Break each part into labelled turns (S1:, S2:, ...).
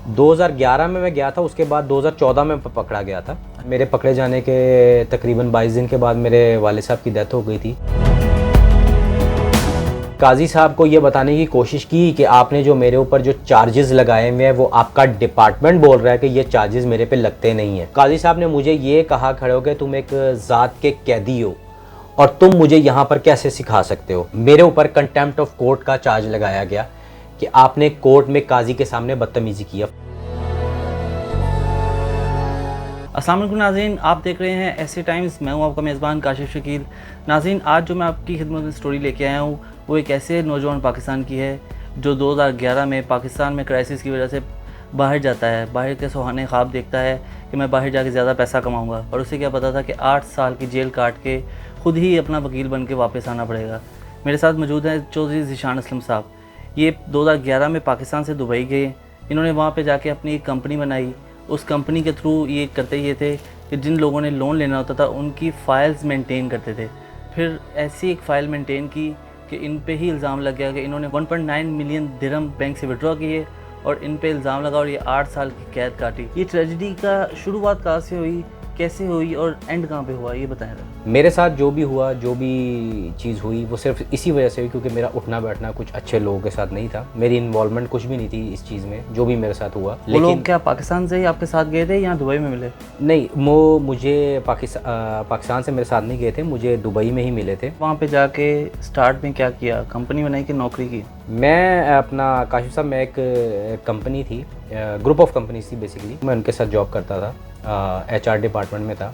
S1: 2011 में मैं गया था, उसके बाद 2014 में पकड़ा गया था। मेरे पकड़े जाने के तकरीबन 22 दिन के बाद मेरे वालिद साहब की डेथ हो गई थी। काजी साहब को ये बताने की कोशिश की कि आपने जो मेरे ऊपर जो चार्जेस लगाए हुए हैं वो आपका डिपार्टमेंट बोल रहा है कि ये चार्जेस मेरे पे लगते नहीं हैं। काजी साहब ने मुझे ये कहा खड़े हो कि तुम एक ज़ात के कैदी हो और तुम मुझे यहाँ पर कैसे सिखा सकते हो। मेरे ऊपर कंटेम्प्ट ऑफ कोर्ट का चार्ज लगाया गया कि आपने कोर्ट में काजी के सामने बदतमीजी किया।
S2: अस्सलाम वालेकुम नाज़रीन, आप देख रहे हैं ऐसे टाइम्स। मैं हूं आपका मेज़बान काशिफ शकील। नाज़रीन, आज जो मैं आपकी खिदमत में स्टोरी लेके आया हूं वो एक ऐसे नौजवान पाकिस्तान की है जो 2011 में पाकिस्तान में क्राइसिस की वजह से बाहर जाता है, बाहर के सुहाने ख्वाब देखता है कि मैं बाहर जाके ज़्यादा पैसा कमाऊँगा, और उसे क्या पता था कि 8 साल की जेल काट के ख़ुद ही अपना वकील बन के वापस आना पड़ेगा। मेरे साथ मौजूद हैं चौधरी ज़ीशान असलम साहब। ये 2011 में पाकिस्तान से दुबई गए। इन्होंने वहाँ पे जाके अपनी एक कंपनी बनाई। उस कंपनी के थ्रू ये करते ये थे कि जिन लोगों ने लोन लेना होता था उनकी फ़ाइल्स मेंटेन करते थे। फिर ऐसी एक फ़ाइल मेंटेन की कि इन पे ही इल्ज़ाम लग गया कि इन्होंने 1.9 मिलियन दिरहम बैंक से विड्रॉ किए और इन पे इल्ज़ाम लगा और ये 8 साल की कैद काटी। ये ट्रेजेडी का शुरुआत कहाँ से हुई, कैसे हुई और एंड कहाँ पे हुआ, ये बताएं ज़रा।
S1: मेरे साथ जो भी हुआ, जो भी चीज़ हुई, वो सिर्फ इसी वजह से हुई क्योंकि मेरा उठना बैठना कुछ अच्छे लोगों के साथ नहीं था। मेरी इन्वॉल्वमेंट कुछ भी नहीं थी इस चीज़ में, जो भी मेरे साथ हुआ।
S2: वो लोग क्या पाकिस्तान से ही आपके साथ गए थे या दुबई में मिले?
S1: नहीं, वो मुझे पाकिस्तान से मेरे साथ नहीं गए थे, मुझे दुबई में ही मिले थे।
S2: वहाँ पे जाके स्टार्ट में क्या किया, कंपनी बनाई कि नौकरी की?
S1: मैं अपना काशिफ साहब, मैं एक कंपनी थी, ग्रुप ऑफ कंपनीज थी बेसिकली। मैं उनके साथ जॉब करता था, HR डिपार्टमेंट में था।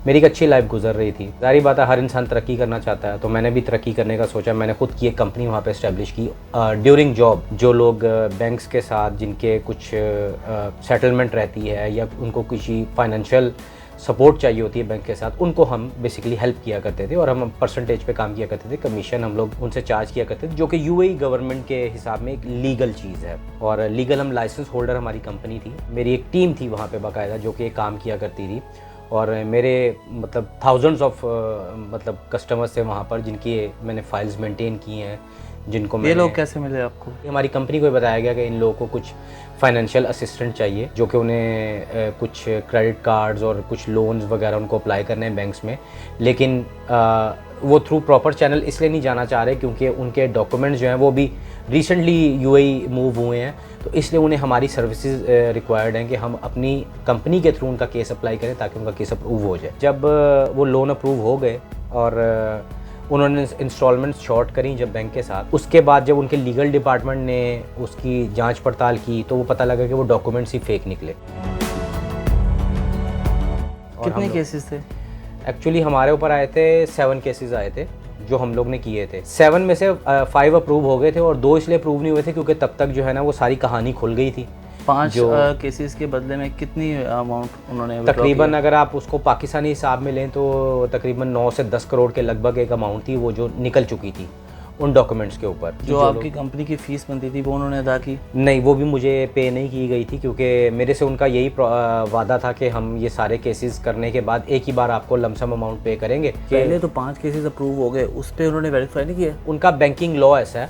S1: मेरी एक अच्छी लाइफ गुजर रही थी। सारी बात है, हर इंसान तरक्की करना चाहता है, तो मैंने भी तरक्की करने का सोचा। मैंने खुद की एक कंपनी वहाँ पे इस्टेब्लिश की। ड्यूरिंग जॉब जो लोग बैंक्स के साथ जिनके कुछ सेटलमेंट रहती है या उनको किसी फाइनेंशियल सपोर्ट चाहिए होती है बैंक के साथ, उनको हम बेसिकली हेल्प किया करते थे और हम परसेंटेज पे काम किया करते थे। कमीशन हम लोग उनसे चार्ज किया करते थे, जो कि UAE गवर्नमेंट के हिसाब में एक लीगल चीज़ है। और लीगल हम लाइसेंस होल्डर हमारी कंपनी थी। मेरी एक टीम थी वहाँ पे बाकायदा जो कि काम किया करती थी, और मेरे मतलब थाउजेंड्स ऑफ मतलब कस्टमर्स थे वहाँ पर जिनकी मैंने फाइल्स मेंटेन की हैं, जिनको
S2: ये लोग कैसे मिले आपको?
S1: हमारी कंपनी को बताया गया कि इन लोगों को कुछ फाइनेंशियल असिस्टेंट चाहिए, जो कि उन्हें कुछ क्रेडिट कार्ड्स और कुछ लोन्स वगैरह उनको अप्लाई करने हैं बैंक्स में, लेकिन वो थ्रू प्रॉपर चैनल इसलिए नहीं जाना चाह रहे क्योंकि उनके डॉक्यूमेंट्स जो हैं वो भी रिसेंटली UAE मूव हुए हैं, तो इसलिए उन्हें हमारी सर्विसेज रिक्वायर्ड हैं कि हम अपनी कंपनी के थ्रू उनका केस अप्लाई करें ताकि उनका केस अप्रूव हो जाए। जब वो लोन अप्रूव हो गए और उन्होंने इंस्टॉलमेंट शॉर्ट करी जब बैंक के साथ, उसके बाद जब उनके लीगल डिपार्टमेंट ने उसकी जांच पड़ताल की तो वो पता लगा कि वो डॉक्यूमेंट्स ही फेक निकले।
S2: कितने केसेस थे?
S1: एक्चुअली हमारे ऊपर आए थे 7 केसेस आए थे जो हम लोग ने किए थे। 7 में से 5 अप्रूव हो गए थे और 2 इसलिए अप्रूव नहीं हुए थे क्योंकि तब तक जो है ना वो सारी कहानी खुल गई थी।
S2: 5 केसेस के बदले में कितनी अमाउंट उन्होंने
S1: तकरीबन, अगर आप उसको पाकिस्तानी हिसाब में लें तो तकरीबन 9 से 10 करोड़ के लगभग एक अमाउंट थी वो जो निकल चुकी थी उन डॉक्यूमेंट्स के ऊपर।
S2: जो आपकी कंपनी की फ़ीस बनती थी वो उन्होंने अदा की?
S1: नहीं, वो भी मुझे पे नहीं की गई थी क्योंकि मेरे से उनका यही वादा था कि हम ये सारे केसेस करने के बाद एक ही बार आपको लमसम अमाउंट पे करेंगे।
S2: पहले तो 5 केसेस अप्रूव हो गए, उस पर उन्होंने वेरीफाई नहीं किया?
S1: उनका बैंकिंग लॉ ऐसा है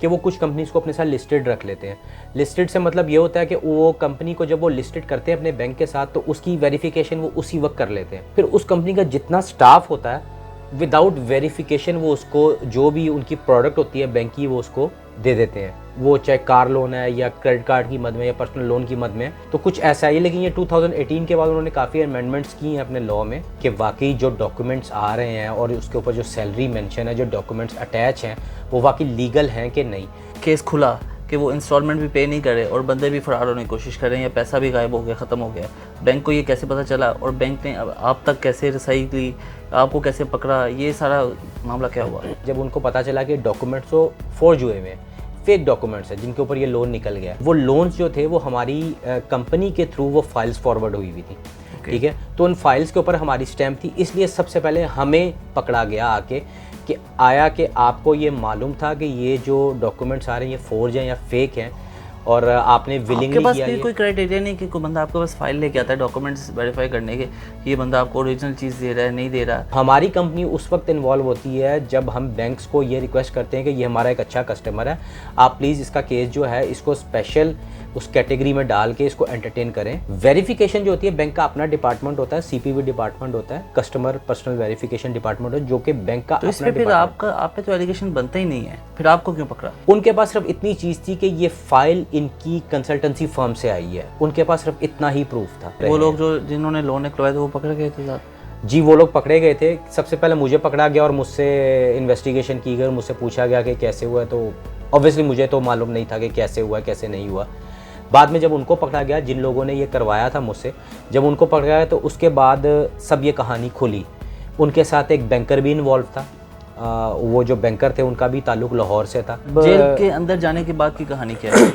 S1: कि वो कुछ कंपनीज को अपने साथ लिस्टेड रख लेते हैं। लिस्टेड से मतलब ये होता है कि वो कंपनी को जब वो लिस्टेड करते हैं अपने बैंक के साथ तो उसकी वेरिफिकेशन वो उसी वक्त कर लेते हैं। फिर उस कंपनी का जितना स्टाफ होता है विदाउट वेरिफिकेशन वो उसको जो भी उनकी प्रोडक्ट होती है बैंक की वो उसको दे देते हैं। वो चाहे कार लोन है या क्रेडिट कार्ड की मद में या पर्सनल लोन की मद में, तो कुछ ऐसा ही। लेकिन ये 2018 के बाद उन्होंने काफ़ी अमेंडमेंट्स की हैं अपने लॉ में कि वाकई जो डॉक्यूमेंट्स आ रहे हैं और उसके ऊपर जो सैलरी मेंशन है, जो डॉक्यूमेंट्स अटैच हैं, वो वाकई लीगल हैं कि नहीं।
S2: केस खुला कि वो इंस्टॉलमेंट भी पे नहीं करे और बंदे भी फरार होने की कोशिश कर रहे हैं या पैसा भी गायब हो गया, ख़त्म हो गया। बैंक को ये कैसे पता चला और बैंक ने आप तक कैसे रसाई ली, आपको कैसे पकड़ा, ये सारा मामला क्या हुआ?
S1: जब उनको पता चला कि डॉक्यूमेंट्स तो फोर्ज हुए हुए हैं, फेक डॉक्यूमेंट्स हैं जिनके ऊपर ये लोन निकल गया, वो लोन्स जो थे वो हमारी कंपनी के थ्रू वो फाइल्स फॉरवर्ड हुई थी। ठीक है, तो उन फाइल्स के ऊपर हमारी स्टैम्प थी, इसलिए सबसे पहले हमें पकड़ा गया आके कि आया कि आपको ये मालूम था कि ये जो डॉक्यूमेंट्स आ रहे हैं ये फोर्ज हैं या फेक हैं। और आपने विलिंगली
S2: आपके पास
S1: किया
S2: भी
S1: ये।
S2: कोई क्राइटेरिया नहीं कि कोई बंदा आपके पास फाइल लेके आता है डॉक्यूमेंट्स वेरीफाई करने के, ये बंदा आपको ओरिजिनल चीज़ दे रहा है नहीं दे रहा?
S1: हमारी कंपनी उस वक्त इन्वॉल्व होती है जब हम बैंक्स को ये रिक्वेस्ट करते हैं कि ये हमारा एक अच्छा कस्टमर है, आप प्लीज़ इसका केस जो है इसको स्पेशल उस कैटेगरी में डाल के इसको एंटरटेन करें। वेरिफिकेशन जो होती है, बैंक का अपना डिपार्टमेंट होता है, सीपीवी डिपार्टमेंट होता है, कस्टमर पर्सनल वेरिफिकेशन डिपार्टमेंट होता है, जो कि बैंक का
S2: तो इस
S1: अपना
S2: पे फिर
S1: डिपार्टमेंट।
S2: आप पे तो एलिगेशन बनता ही नहीं है, फिर आपको क्यों पकड़ा?
S1: उनके पास सिर्फ इतनी चीज़ थी कि ये फाइल इनकी कंसल्टेंसी फर्म से आई है, उनके पास सिर्फ इतना ही प्रूफ था।
S2: वो लोग जो जिन्होंने लोन निकलवाए थे वो पकड़े गए थे साथ?
S1: जी, वो लोग पकड़े गए थे। सबसे पहले मुझे पकड़ा गया और मुझसे इन्वेस्टिगेशन की गई और मुझसे पूछा गया कि कैसे हुआ है, तो ऑब्वियसली मुझे तो मालूम नहीं था कि कैसे हुआ कैसे नहीं हुआ। बाद में जब उनको पकड़ा गया, जिन लोगों ने ये करवाया था मुझसे, जब उनको पकड़ा गया तो उसके बाद सब ये कहानी खुली। उनके साथ एक बैंकर भी इन्वॉल्व था, वो जो बैंकर थे उनका भी ताल्लुक लाहौर से था।
S2: जेल के अंदर जाने के बाद की कहानी क्या है?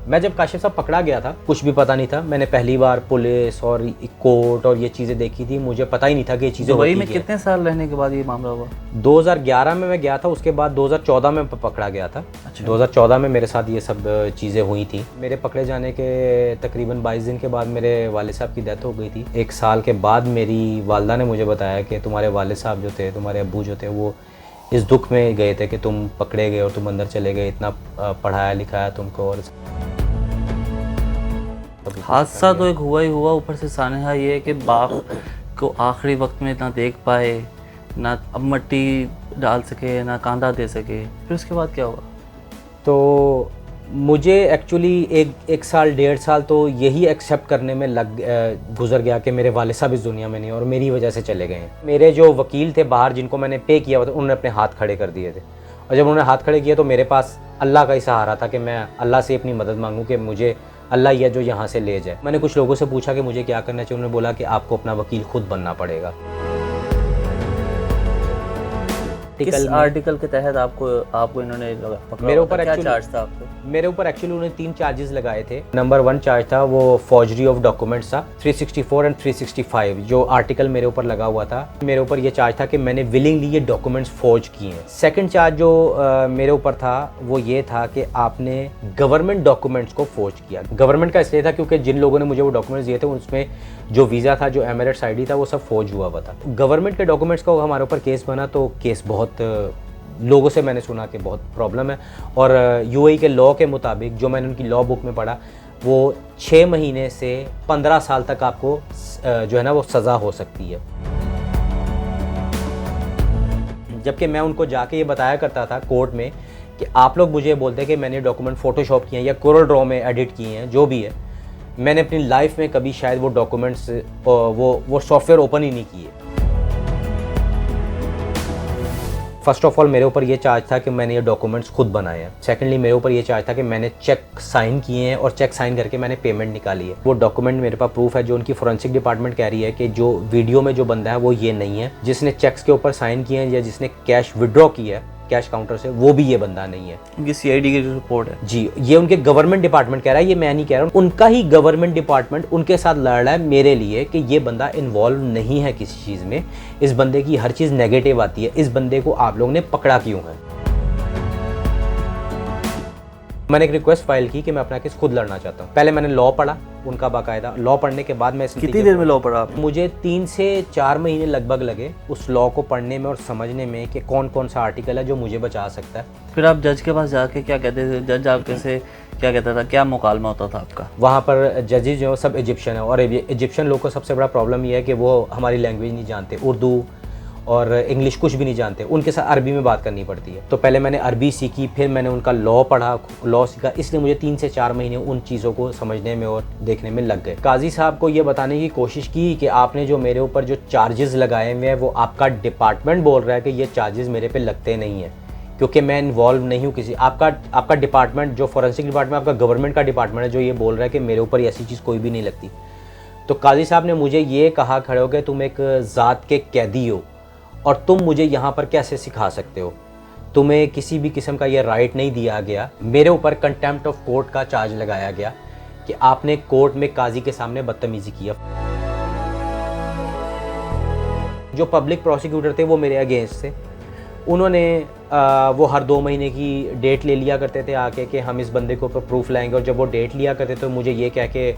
S1: मैं जब काशिफ साहब पकड़ा गया था, कुछ भी पता नहीं था। मैंने पहली बार पुलिस और कोर्ट और ये चीज़ें देखी थी, मुझे पता ही नहीं था कि ये चीज़ें
S2: दुबई
S1: होती
S2: में
S1: हैं।
S2: कितने साल रहने के बाद ये मामला हुआ?
S1: 2011 में मैं गया था, उसके बाद 2014 में पकड़ा गया था।
S2: अच्छा।
S1: 2014 में मेरे साथ ये सब चीज़ें हुई थी। मेरे पकड़े जाने के तकरीबन 22 दिन के बाद मेरे वालिद साहब की डेथ हो गई थी। 1 साल के बाद मेरी वालदा ने मुझे बताया कि तुम्हारे वालिद साहब जो थे, तुम्हारे अब्बू जो थे, वो इस दुख में गए थे कि तुम पकड़े गए और तुम अंदर चले गए, इतना पढ़ाया लिखाया तुमको। और
S2: हादसा तो एक हुआ ही हुआ, ऊपर से सानहा ये है कि बाप को आखिरी वक्त में ना देख पाए, ना अब मट्टी डाल सके, ना कांधा दे सके, फिर उसके बाद क्या हुआ?
S1: तो मुझे एक्चुअली एक साल 1.5 साल तो यही एक्सेप्ट करने में गुजर गया कि मेरे वालिद साहब इस दुनिया में नहीं और मेरी वजह से चले गए हैं। मेरे जो वकील थे बाहर, जिनको मैंने पे किया हुआ था, उन्होंने अपने हाथ खड़े कर दिए थे। और जब उन्होंने हाथ खड़े किए तो मेरे पास अल्लाह का ही सहारा था कि मैं अल्लाह से अपनी मदद मांगूँ कि मुझे अल्लाह ही है जो यहाँ से ले जाए। मैंने कुछ लोगों से पूछा कि मुझे क्या करना चाहिए, उन्होंने बोला कि आपको अपना वकील खुद बनना पड़ेगा।
S2: किस आर्टिकल के तहत आपको इन्होंने पकड़ा?
S1: मेरे ऊपर
S2: क्या
S1: actually-
S2: चार्ज था आपको?
S1: मेरे ऊपर एक्चुअली उन्होंने 3 चार्जेस लगाए थे। नंबर 1 चार्ज था वो फॉर्जरी ऑफ डॉक्यूमेंट्स था, 364 एंड 365 जो आर्टिकल मेरे ऊपर लगा हुआ था। मेरे ऊपर ये चार्ज था कि मैंने विलिंगली ये डॉक्यूमेंट्स फॉर्ज किए हैं। सेकंड चार्ज जो मेरे ऊपर था वो ये था कि आपने गवर्नमेंट डॉक्यूमेंट्स को फॉर्ज किया। गवर्नमेंट का इसलिए था क्योंकि जिन लोगों ने मुझे वो डॉक्यूमेंट्स दिए थे उसमें जो वीज़ा था, जो एमिरेट्स आईडी था, वो सब फॉर्ज हुआ था। गवर्नमेंट के डॉक्यूमेंट्स का हमारे ऊपर केस बना, तो केस बहुत लोगों से मैंने सुना कि बहुत प्रॉब्लम है। और यूएई के लॉ के मुताबिक, जो मैंने उनकी लॉ बुक में पढ़ा, वो 6 महीने से 15 साल तक आपको जो है ना वो सज़ा हो सकती है। जबकि मैं उनको जाके ये बताया करता था कोर्ट में कि आप लोग मुझे बोलते हैं कि मैंने डॉक्यूमेंट फ़ोटोशॉप किए हैं या कोरल ड्रॉ में एडिट किए हैं, जो भी है, मैंने अपनी लाइफ में कभी शायद वो डॉक्यूमेंट्स वो सॉफ्टवेयर ओपन ही नहीं किए। फर्स्ट ऑफ ऑल मेरे ऊपर ये चार्ज था कि मैंने ये डॉक्यूमेंट्स खुद बनाए हैं। सेकेंडली मेरे ऊपर ये चार्ज था कि मैंने चेक साइन किए हैं और चेक साइन करके मैंने पेमेंट निकाली है। वो डॉक्यूमेंट मेरे पास प्रूफ है, जो उनकी फोरेंसिक डिपार्टमेंट कह रही है कि जो वीडियो में जो बंदा है वो ये नहीं है। जिसने चेक्स के ऊपर साइन किए हैं या जिसने कैश विड्रॉ किया है कैश काउंटर से, वो भी ये बंदा नहीं है।
S2: उनकी सीआईडी की जो रिपोर्ट है
S1: जी, ये उनके गवर्नमेंट डिपार्टमेंट कह रहा है, ये मैं नहीं कह रहा हूँ। उनका ही गवर्नमेंट डिपार्टमेंट उनके साथ लड़ रहा है मेरे लिए कि ये बंदा इन्वॉल्व नहीं है किसी चीज़ में, इस बंदे की हर चीज़ नेगेटिव आती है, इस बंदे को आप लोगों ने पकड़ा क्यों है। मैंने एक रिक्वेस्ट फाइल की कि मैं अपना केस खुद लड़ना चाहता हूँ। पहले मैंने लॉ पढ़ा उनका बाकायदा, लॉ पढ़ने के बाद मैं
S2: कितनी देर में लॉ पढ़ा आपने?
S1: मुझे 3 से 4 महीने लगभग लगे उस लॉ को पढ़ने में और समझने में कि कौन कौन सा आर्टिकल है जो मुझे बचा सकता है।
S2: फिर आप जज के पास जाके क्या कहते थे? जज आपके से क्या कहता था? क्या मुकालमा होता था आपका?
S1: वहाँ पर जजेज जो सब इजिप्शियन है और इजिप्शियन लोग को सबसे बड़ा प्रॉब्लम ये है कि वो हमारी लैंग्वेज नहीं जानते, उर्दू और इंग्लिश कुछ भी नहीं जानते, उनके साथ अरबी में बात करनी पड़ती है। तो पहले मैंने अरबी सीखी, फिर मैंने उनका लॉ पढ़ा, लॉ सीखा, इसलिए मुझे 3 से 4 महीने उन चीज़ों को समझने में और देखने में लग गए। काजी साहब को ये बताने की कोशिश की कि आपने जो मेरे ऊपर जो चार्जेस लगाए हुए हैं वो आपका डिपार्टमेंट बोल रहा है कि ये चार्जेस मेरे पे लगते नहीं हैं क्योंकि मैं इन्वॉल्व नहीं हूँ किसी। आपका डिपार्टमेंट जो फॉरेंसिक डिपार्टमेंट, आपका गवर्नमेंट का डिपार्टमेंट है जो ये बोल रहा है कि मेरे ऊपर ऐसी चीज़ कोई भी नहीं लगती। तो काजी साहब ने मुझे ये कहा खड़े हो गए, तुम एक ज़ात के कैदी हो और तुम मुझे यहाँ पर कैसे सिखा सकते हो, तुम्हें किसी भी किस्म का ये राइट नहीं दिया गया। मेरे ऊपर कंटेम्प्ट ऑफ कोर्ट का चार्ज लगाया गया कि आपने कोर्ट में काजी के सामने बदतमीजी किया। जो पब्लिक प्रोसिक्यूटर थे वो मेरे अगेंस्ट थे, उन्होंने वो हर 2 महीने की डेट ले लिया करते थे आके कि हम इस बंदे के ऊपर प्रूफ लाएंगे, और जब वो डेट लिया करते तो मुझे ये कह के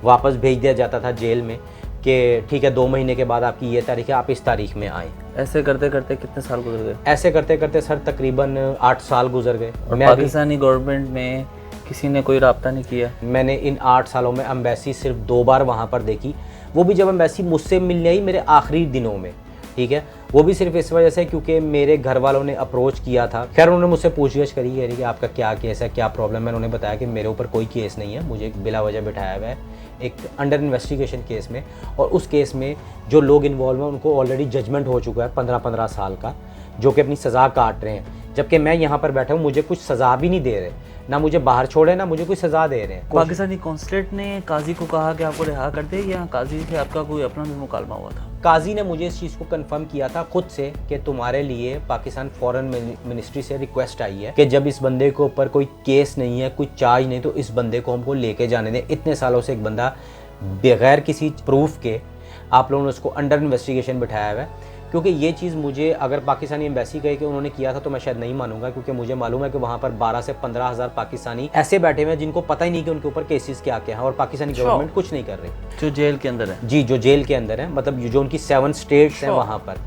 S1: वापस भेज दिया जाता था जेल में कि ठीक है 2 महीने के बाद आपकी ये तारीख है, आप इस तारीख में आएँ।
S2: ऐसे करते करते कितने साल गुजर गए?
S1: ऐसे करते करते सर तकरीबन 8 साल गुजर गए।
S2: और
S1: मैं अभी
S2: पाकिस्तानी गवर्नमेंट में किसी ने कोई रब्ता नहीं किया?
S1: मैंने इन 8 सालों में एम्बेसी सिर्फ 2 बार वहाँ पर देखी, वो भी जब एम्बेसी मुझसे मिलने आई मेरे आखिरी दिनों में, ठीक है, वो भी सिर्फ इस वजह से क्योंकि मेरे घर वालों ने अप्रोच किया था। खैर उन्होंने मुझसे पूछगछ करी है कि आपका क्या केस है, क्या प्रॉब्लम है। उन्होंने बताया कि मेरे ऊपर कोई केस नहीं है, मुझे बिला वजह बिठाया हुआ है एक अंडर इन्वेस्टिगेशन केस में, और उस केस में जो लोग इन्वॉल्व हैं उनको ऑलरेडी जजमेंट हो चुका है 15-15 साल का, जो कि अपनी सज़ा काट रहे हैं, जबकि मैं यहाँ पर बैठा हूँ, मुझे कुछ सज़ा भी नहीं दे रहे, ना मुझे बाहर छोड़े ना मुझे कोई सज़ा दे रहे हैं।
S2: पाकिस्तानी कॉन्सुलेट ने काजी को कहा कि आपको रिहा कर दे, या काजी से आपका कोई अपना भी मुकालमा हुआ था?
S1: काजी ने मुझे इस चीज़ को कंफर्म किया था खुद से कि तुम्हारे लिए पाकिस्तान फॉरेन मिनिस्ट्री से रिक्वेस्ट आई है कि जब इस बंदे के ऊपर कोई केस नहीं है, कोई चार्ज नहीं, तो इस बंदे को हमको लेके जाने दें। इतने सालों से एक बंदा बगैर किसी प्रूफ के आप लोगों ने उसको अंडर इन्वेस्टिगेशन बिठाया हुआ है। क्योंकि ये चीज़ मुझे अगर पाकिस्तानी एम्बेसी कहे कि उन्होंने किया था तो मैं शायद नहीं मानूंगा, क्योंकि मुझे मालूम है कि वहाँ पर 12 से 15 हज़ार पाकिस्तानी ऐसे बैठे हुए हैं जिनको पता ही नहीं कि उनके ऊपर केसेस क्या क्या है, और पाकिस्तानी गवर्नमेंट कुछ नहीं कर रही।
S2: जो जेल के अंदर है?
S1: जी, जो जेल के अंदर है, मतलब जो उनकी 7 स्टेट्स हैं वहाँ पर।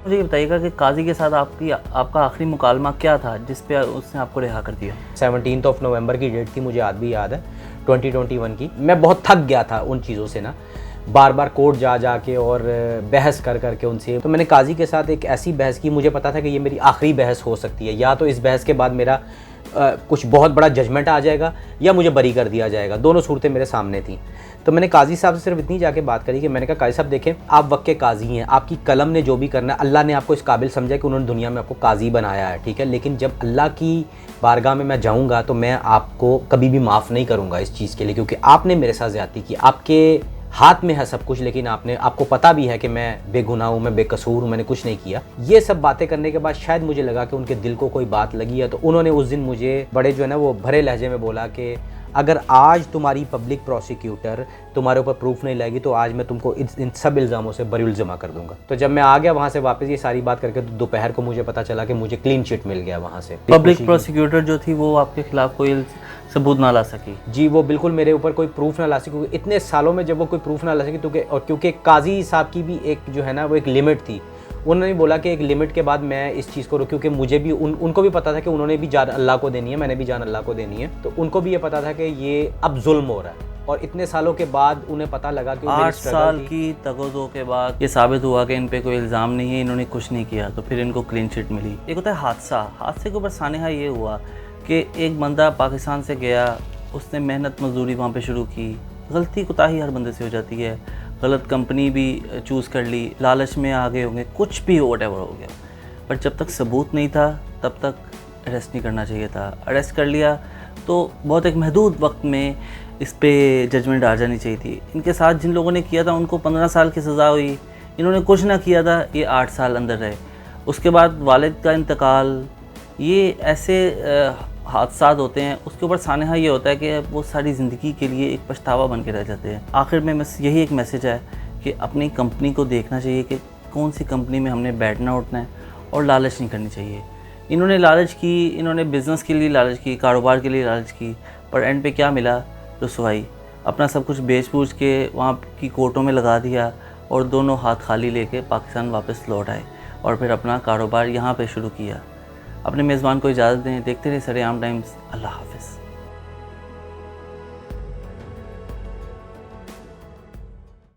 S2: मुझे ये बताइएगा कि काजी के साथ आपका आखिरी मुकालमा क्या था जिस पे उसने आपको रिहा कर दिया?
S1: 17 नवंबर की डेट थी, मुझे आज भी याद है, 2021 की। मैं बहुत थक गया था उन चीज़ों से ना, बार बार कोर्ट जा के और बहस कर के उनसे। तो मैंने काजी के साथ एक ऐसी बहस की, मुझे पता था कि ये मेरी आखिरी बहस हो सकती है, या तो इस बहस के बाद मेरा कुछ बहुत बड़ा जजमेंट आ जाएगा या मुझे बरी कर दिया जाएगा। दोनों सूरतें मेरे सामने थी। तो मैंने काजी साहब से सिर्फ इतनी जाके बात करी कि मैंने कहा काजी साहब देखें, आप वक्त के काजी हैं, आपकी कलम ने जो भी करना है, अल्लाह ने आपको इस काबिल समझा कि उन्होंने दुनिया में आपको काजी बनाया है, ठीक है, लेकिन जब अल्लाह की बारगाह में मैं जाऊँगा तो मैं आपको कभी भी माफ़ नहीं करूँगा इस चीज़ के लिए, क्योंकि आपने मेरे साथ ज़्यादती की। आपके हाथ में है सब कुछ, लेकिन आपको पता भी है कि मैं बेगुनाह हूँ, मैं बेकसूर हूँ, मैंने कुछ नहीं किया। ये सब बातें करने के बाद शायद मुझे लगा कि उनके दिल को कोई बात लगी है, तो उन्होंने उस दिन मुझे बड़े जो है ना वो भरे लहजे में बोला कि अगर आज तुम्हारी पब्लिक प्रोसिक्यूटर तुम्हारे ऊपर प्रूफ नहीं लाएगी तो आज मैं तुमको इन सब इल्ज़ामों से बरी जमा कर दूंगा। तो जब मैं आ गया वहाँ से वापस ये सारी बात करके, तो दोपहर को मुझे पता चला कि मुझे क्लीन चिट मिल गया वहाँ से।
S2: पब्लिक प्रोसिक्यूटर जो थी वो आपके खिलाफ कोई सबूत ना ला सकी?
S1: जी, वो बिल्कुल मेरे ऊपर कोई प्रूफ ना ला सकी, क्योंकि इतने सालों में जब वो कोई प्रूफ ना ला सकी, क्योंकि काजी साहब की भी एक जो है ना वो एक लिमिट थी। उन्होंने बोला कि एक लिमिट के बाद मैं इस चीज़ को रोक, क्योंकि मुझे भी उनको भी पता था कि उन्होंने भी जान अल्लाह को देनी है, मैंने भी जान अल्लाह को देनी है, तो उनको भी ये पता था कि ये अब जुल्म हो रहा है। और इतने सालों के बाद उन्हें पता लगा कि
S2: 8 साल की तगोदो के बाद ये साबित हुआ कि इन पे कोई इल्ज़ाम नहीं है, इन्होंने कुछ नहीं किया, तो फिर इनको क्लीन चिट मिली। एक होता है हादसे के ऊपर सानेहा ये हुआ कि एक बंदा पाकिस्तान से गया, उसने मेहनत मजदूरी वहाँ पे शुरू की, गलती कोताही हर बंदे से हो जाती है, गलत कंपनी भी चूज़ कर ली, लालच में आ गए होंगे, कुछ भी व्हाटएवर हो गया, पर जब तक सबूत नहीं था तब तक अरेस्ट नहीं करना चाहिए था। अरेस्ट कर लिया तो बहुत एक महदूद वक्त में इस पे जजमेंट आ जानी चाहिए थी। इनके साथ जिन लोगों ने किया था उनको 15 साल की सज़ा हुई, इन्होंने कुछ ना किया था, ये 8 साल अंदर रहे। उसके बाद वालिद का इंतकाल, ये ऐसे हादसात होते हैं, उसके ऊपर सानेहा ये होता है कि वो सारी ज़िंदगी के लिए एक पछतावा बन के रह जाते हैं। आखिर में बस यही एक मैसेज है कि अपनी कंपनी को देखना चाहिए कि कौन सी कंपनी में हमने बैठना उठना है, और लालच नहीं करनी चाहिए। इन्होंने लालच की, इन्होंने बिज़नेस के लिए लालच की, कारोबार के लिए लालच की, पर एंड पे क्या मिला? रुसवाई। अपना सब कुछ बेच बूझ के वहाँ की कोर्टों में लगा दिया और दोनों हाथ खाली लेके पाकिस्तान वापस लौट आए और फिर अपना कारोबार यहाँ पे शुरू किया। अपने मेज़बान को इजाज़त दें। देखते रहे सरेआम टाइम्स। अल्लाह हाफ़िज़।